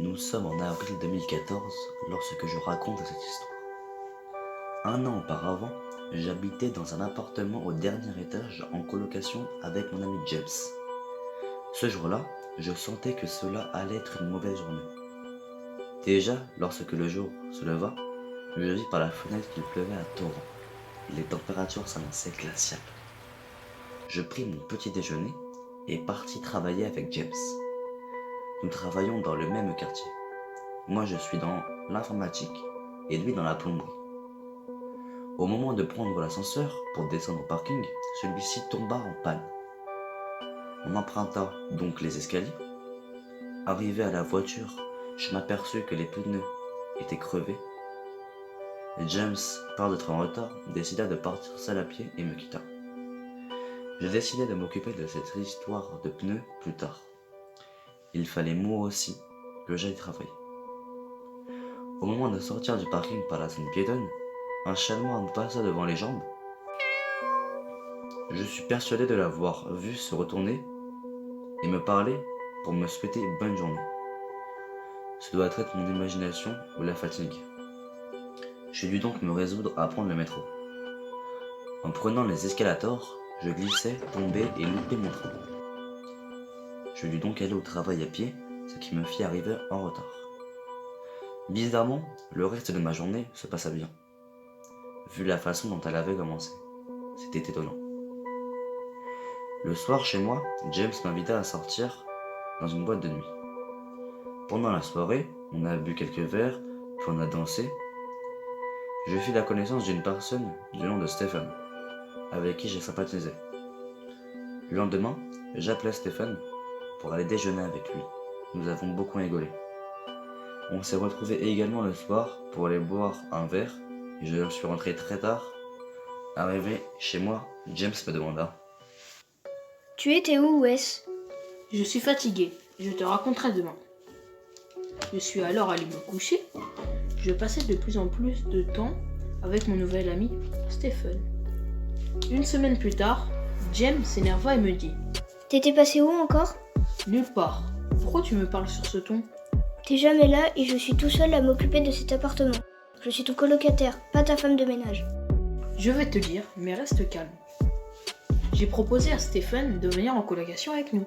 Nous sommes en avril 2014 lorsque je raconte cette histoire. Un an auparavant, j'habitais dans un appartement au dernier étage en colocation avec mon ami James. Ce jour-là, je sentais que cela allait être une mauvaise journée. Déjà, lorsque le jour se leva, je vis par la fenêtre qu'il pleuvait à torrents et les températures s'annonçaient glaciales. Je pris mon petit déjeuner et partis travailler avec James. Nous travaillons dans le même quartier. Moi je suis dans l'informatique et lui dans la plomberie. Au moment de prendre l'ascenseur pour descendre au parking, celui-ci tomba en panne. On emprunta donc les escaliers. Arrivé à la voiture, je m'aperçus que les pneus étaient crevés. James, peur d'être en retard, décida de partir seul à pied et me quitta. J'ai décidé de m'occuper de cette histoire de pneus plus tard. Il fallait moi aussi que j'aille travailler. Au moment de sortir du parking par la zone piétonne, un chat noir me passa devant les jambes. Je suis persuadé de l'avoir vu se retourner et me parler pour me souhaiter bonne journée. Ce doit être mon imagination ou la fatigue. Je dus donc me résoudre à prendre le métro. En prenant les escalators, je glissais, tombais et loupais mon train. Je dus donc aller au travail à pied, ce qui me fit arriver en retard. Bizarrement, le reste de ma journée se passa bien, vu la façon dont elle avait commencé. C'était étonnant. Le soir, chez moi, James m'invita à sortir dans une boîte de nuit. Pendant la soirée, on a bu quelques verres, puis on a dansé. Je fis la connaissance d'une personne du nom de Stephen, avec qui j'ai sympathisé. Le lendemain, j'appelais Stephen pour aller déjeuner avec lui. Nous avons beaucoup rigolé. On s'est retrouvés également le soir pour aller boire un verre et je suis rentré très tard. Arrivé chez moi, James me demanda: Tu étais où, Wes? Je suis fatigué, je te raconterai demain. Je suis alors allé me coucher. Je passais de plus en plus de temps avec mon nouvel ami, Stephen. Une semaine plus tard, James s'énerva et me dit: T'étais passé où encore? Nulle part. Pourquoi tu me parles sur ce ton? T'es jamais là et je suis tout seul à m'occuper de cet appartement. Je suis ton colocataire, pas ta femme de ménage. Je vais te dire, mais reste calme. J'ai proposé à Stephen de venir en colocation avec nous.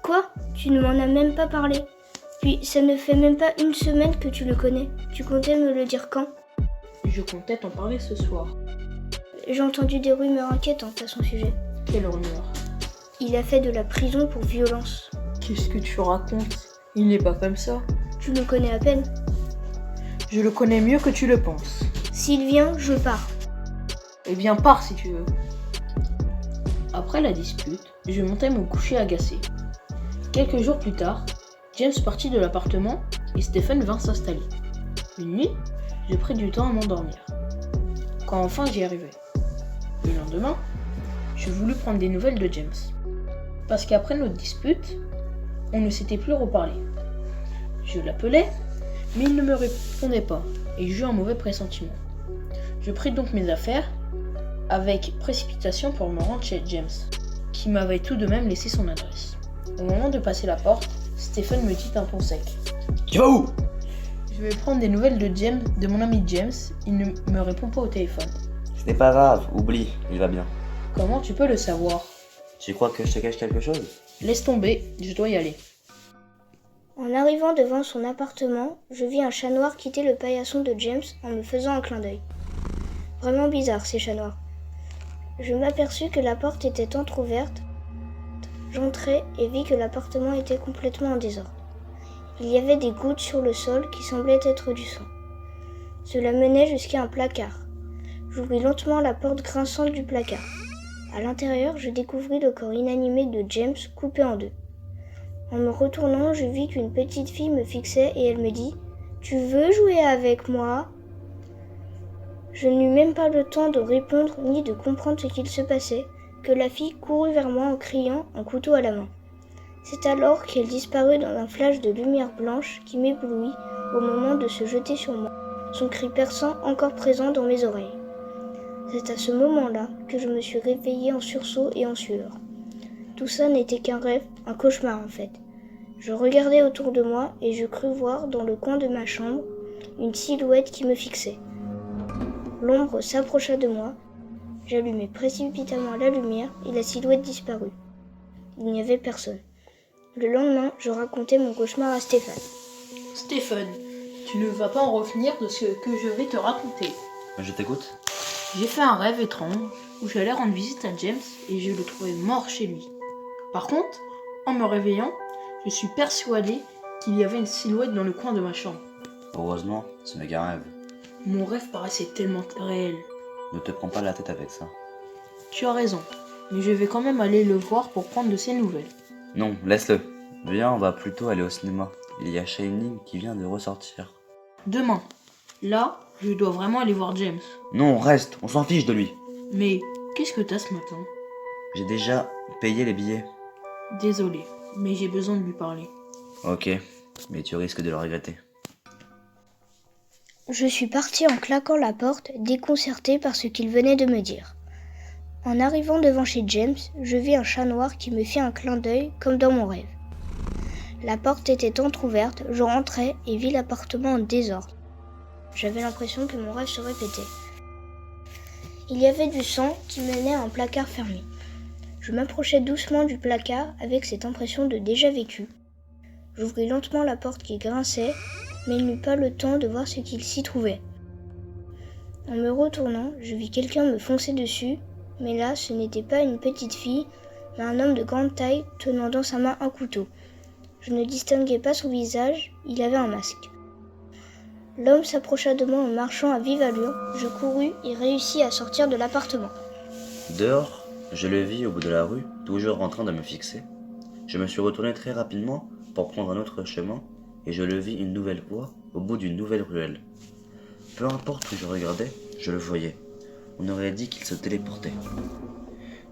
Quoi? Tu ne m'en as même pas parlé. Puis ça ne fait même pas une semaine que tu le connais. Tu comptais me le dire quand? Je comptais t'en parler ce soir. J'ai entendu des rumeurs inquiétantes à son sujet. Quelle rumeur? Il a fait de la prison pour violence. Qu'est-ce que tu racontes? Il n'est pas comme ça. Tu le connais à peine. Je le connais mieux que tu le penses. S'il vient, je pars. Eh bien, pars si tu veux. Après la dispute, je montais me coucher agacé. Quelques jours plus tard, James partit de l'appartement et Stephen vint s'installer. Une nuit, j'ai pris du temps à m'endormir. Quand enfin j'y arrivai. Le lendemain, je voulus prendre des nouvelles de James. Parce qu'après notre dispute, on ne s'était plus reparlé. Je l'appelais, mais il ne me répondait pas et j'eus un mauvais pressentiment. Je pris donc mes affaires avec précipitation pour me rendre chez James, qui m'avait tout de même laissé son adresse. Au moment de passer la porte, Stephen me dit d'un ton sec: Tu vas où? Je vais prendre des nouvelles de mon ami James, il ne me répond pas au téléphone. Ce n'est pas grave, oublie, il va bien. Comment tu peux le savoir? Tu crois que je te cache quelque chose? Laisse tomber, je dois y aller. En arrivant devant son appartement, je vis un chat noir quitter le paillasson de James en me faisant un clin d'œil. Vraiment bizarre, ces chats noirs. Je m'aperçus que la porte était entr'ouverte. J'entrai et vis que l'appartement était complètement en désordre. Il y avait des gouttes sur le sol qui semblaient être du sang. Cela menait jusqu'à un placard. J'ouvris lentement la porte grinçante du placard. À l'intérieur, je découvris le corps inanimé de James coupé en deux. En me retournant, je vis qu'une petite fille me fixait et elle me dit: Tu veux jouer avec moi? Je n'eus même pas le temps de répondre ni de comprendre ce qu'il se passait, que la fille courut vers moi en criant, un couteau à la main. C'est alors qu'elle disparut dans un flash de lumière blanche qui m'éblouit au moment de se jeter sur moi, son cri perçant encore présent dans mes oreilles. C'est à ce moment-là que je me suis réveillée en sursaut et en sueur. Tout ça n'était qu'un rêve, un cauchemar en fait. Je regardais autour de moi et je crus voir dans le coin de ma chambre une silhouette qui me fixait. L'ombre s'approcha de moi, j'allumai précipitamment la lumière et la silhouette disparut. Il n'y avait personne. Le lendemain, je racontais mon cauchemar à Stéphane. Stephen, tu ne vas pas en revenir de ce que je vais te raconter. Je t'écoute. J'ai fait un rêve étrange où j'allais rendre visite à James et je le trouvais mort chez lui. Par contre, en me réveillant, je suis persuadé qu'il y avait une silhouette dans le coin de ma chambre. Heureusement, ce n'est qu'un rêve. Mon rêve paraissait tellement réel. Ne te prends pas la tête avec ça. Tu as raison, mais je vais quand même aller le voir pour prendre de ses nouvelles. Non, laisse-le. Viens, on va plutôt aller au cinéma. Il y a Shining qui vient de ressortir. Demain. Là, je dois vraiment aller voir James. Non, reste, on s'en fiche de lui. Mais qu'est-ce que t'as ce matin? J'ai déjà payé les billets. Désolé, mais j'ai besoin de lui parler. Ok, mais tu risques de le regretter. Je suis partie en claquant la porte, déconcertée par ce qu'il venait de me dire. En arrivant devant chez James, je vis un chat noir qui me fit un clin d'œil comme dans mon rêve. La porte était entr'ouverte, je rentrai et vis l'appartement en désordre. J'avais l'impression que mon rêve se répétait. Il y avait du sang qui menait à un placard fermé. Je m'approchai doucement du placard avec cette impression de déjà vécu. J'ouvris lentement la porte qui grinçait, mais il n'eut pas le temps de voir ce qu'il s'y trouvait. En me retournant, je vis quelqu'un me foncer dessus, mais là, ce n'était pas une petite fille, mais un homme de grande taille tenant dans sa main un couteau. Je ne distinguais pas son visage, il avait un masque. L'homme s'approcha de moi en marchant à vive allure, je courus et réussis à sortir de l'appartement. Dehors, je le vis au bout de la rue, toujours en train de me fixer. Je me suis retourné très rapidement pour prendre un autre chemin, et je le vis une nouvelle fois au bout d'une nouvelle ruelle. Peu importe où je regardais, je le voyais. On aurait dit qu'il se téléportait.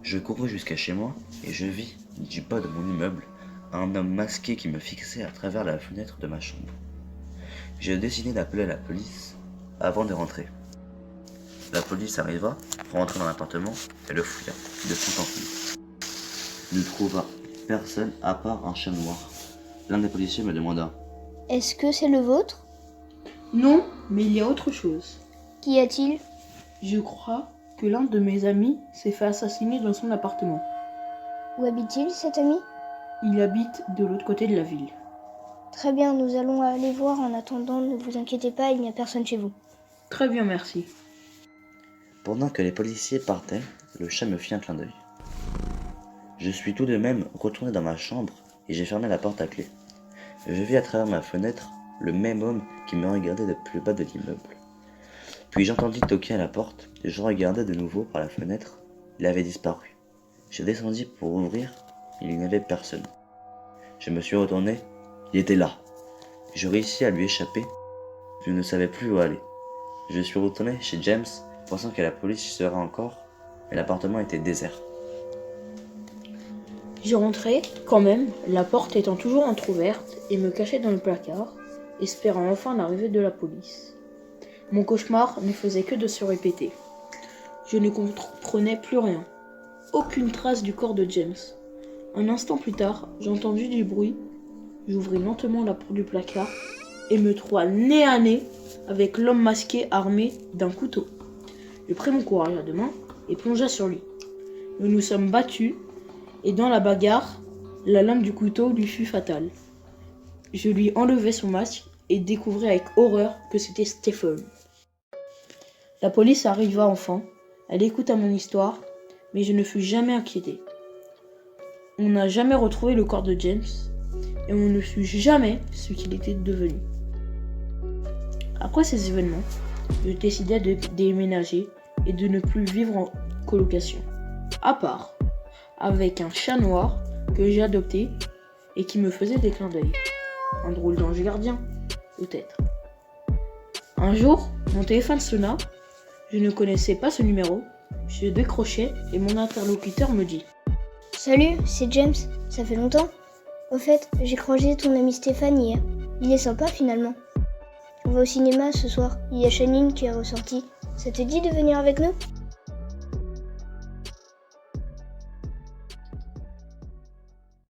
Je courus jusqu'à chez moi, et je vis, du bas de mon immeuble, un homme masqué qui me fixait à travers la fenêtre de ma chambre. J'ai décidé d'appeler la police avant de rentrer. La police arriva, rentra dans l'appartement et le fouilla de fond en comble. Ne trouva personne à part un chat noir. L'un des policiers me demanda: Est-ce que c'est le vôtre? Non, mais il y a autre chose. Qu'y a-t-il? Je crois que l'un de mes amis s'est fait assassiner dans son appartement. Où habite-t-il, cet ami? Il habite de l'autre côté de la ville. Très bien, nous allons aller voir. En attendant, ne vous inquiétez pas, il n'y a personne chez vous. Très bien, merci. Pendant que les policiers partaient, le chat me fit un clin d'œil. Je suis tout de même retourné dans ma chambre et j'ai fermé la porte à clé. Je vis à travers ma fenêtre le même homme qui me regardait de plus bas de l'immeuble. Puis j'entendis toquer à la porte et je regardais de nouveau par la fenêtre. Il avait disparu. Je descendis pour ouvrir, il n'y avait personne. Je me suis retourné, il était là. Je réussis à lui échapper. Je ne savais plus où aller. Je suis retourné chez James, pensant que la police y serait encore, mais l'appartement était désert. Je rentrai, quand même, la porte étant toujours entr'ouverte, et me cachai dans le placard, espérant enfin l'arrivée de la police. Mon cauchemar ne faisait que de se répéter. Je ne comprenais plus rien. Aucune trace du corps de James. Un instant plus tard, j'entendis du bruit. J'ouvris lentement la porte du placard et me trouvai nez à nez avec l'homme masqué armé d'un couteau. Je pris mon courage à deux mains et plongea sur lui. Nous nous sommes battus et dans la bagarre, la lame du couteau lui fut fatale. Je lui enlevai son masque et découvris avec horreur que c'était Stephen. La police arriva enfin, elle écouta mon histoire, mais je ne fus jamais inquiété. On n'a jamais retrouvé le corps de James et on ne sut jamais ce qu'il était devenu. Après ces événements, je décidai de déménager et de ne plus vivre en colocation. À part avec un chat noir que j'ai adopté et qui me faisait des clins d'œil. Un drôle d'ange gardien, peut-être. Un jour, mon téléphone sonna, je ne connaissais pas ce numéro, je décrochai et mon interlocuteur me dit: Salut, c'est James, ça fait longtemps? Au fait, j'ai croisé ton ami Stéphane hier. Il est sympa finalement. On va au cinéma ce soir, il y a Shining qui est ressorti. Ça te dit de venir avec nous?